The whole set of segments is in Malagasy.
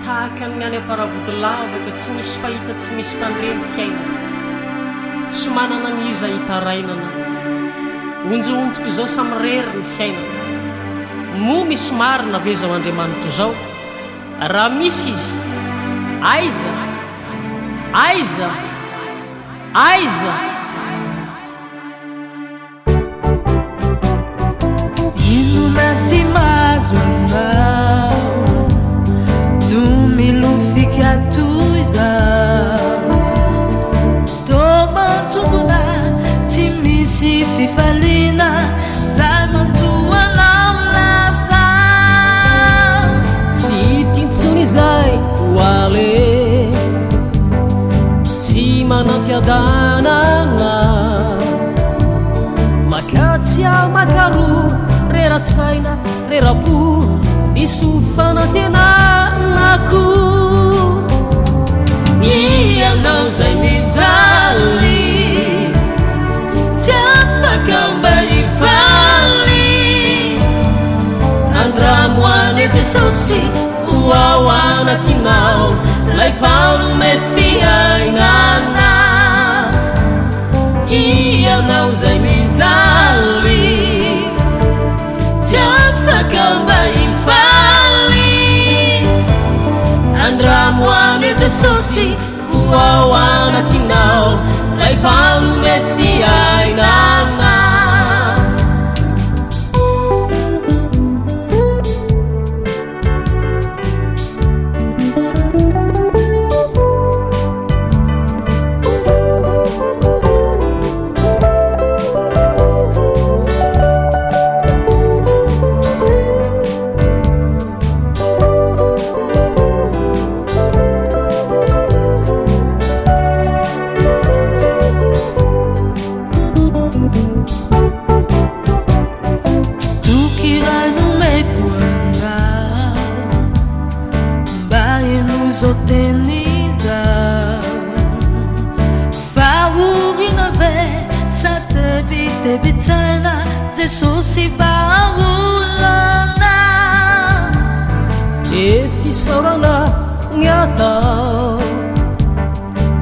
tahaka ny any am-paravodolavaka tsy misy pahita tsy misy mpandreny fiainaka tsy manana ny iza hitarainana onjoonjoko izao samyrery ny fiainana mo misy marina ve zao andriamanitra zao raha misy izy aiza aiza aiza inonati mazonao no milofika toiza tomantsongona tsy misy fifalina zay mantsoanao lasa tsy tintsony zay hoale tsy manampiadanana makatsy ao makaro reratsaina rerapo disofanantenanako ianao zay mijaly tsy afaka mba ifaly andramoany jesosy hoao anatinao lay palume fiainana ianao zay mijaly kamba ifaly andramoany jesosy hoao anatinao lay palume fiainana zoteniza faurinave satebitebitsana jesosy faulana efisaorana ny atao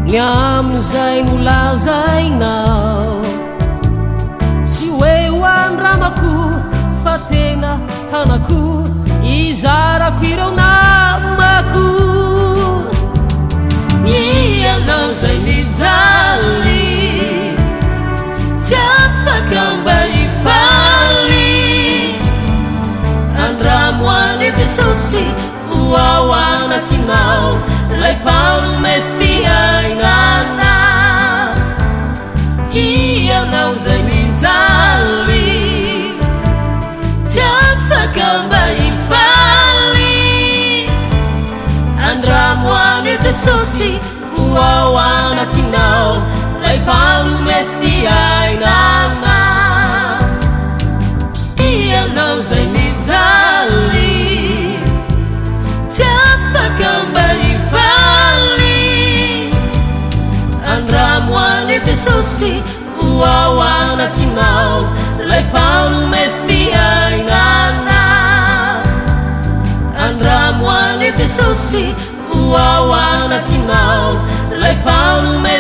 ny amizay nolazainao tsy hoe hoandramako fa tena tanako izarako ireo namako ianao zay mijaly tsy afaka mba ifaly andramoany jesosy hoao anatinao lay palume fiainana ianao zay mijaly tsy afaka mba ifaly andramoany jesosy hoao anatinao lay palume fiainana ianao zay mijaly tsy afaka mba ifaly andramoany jesosy hoao anatinao lay palume fiainana andramoany jesosy hoao anatinao lay palume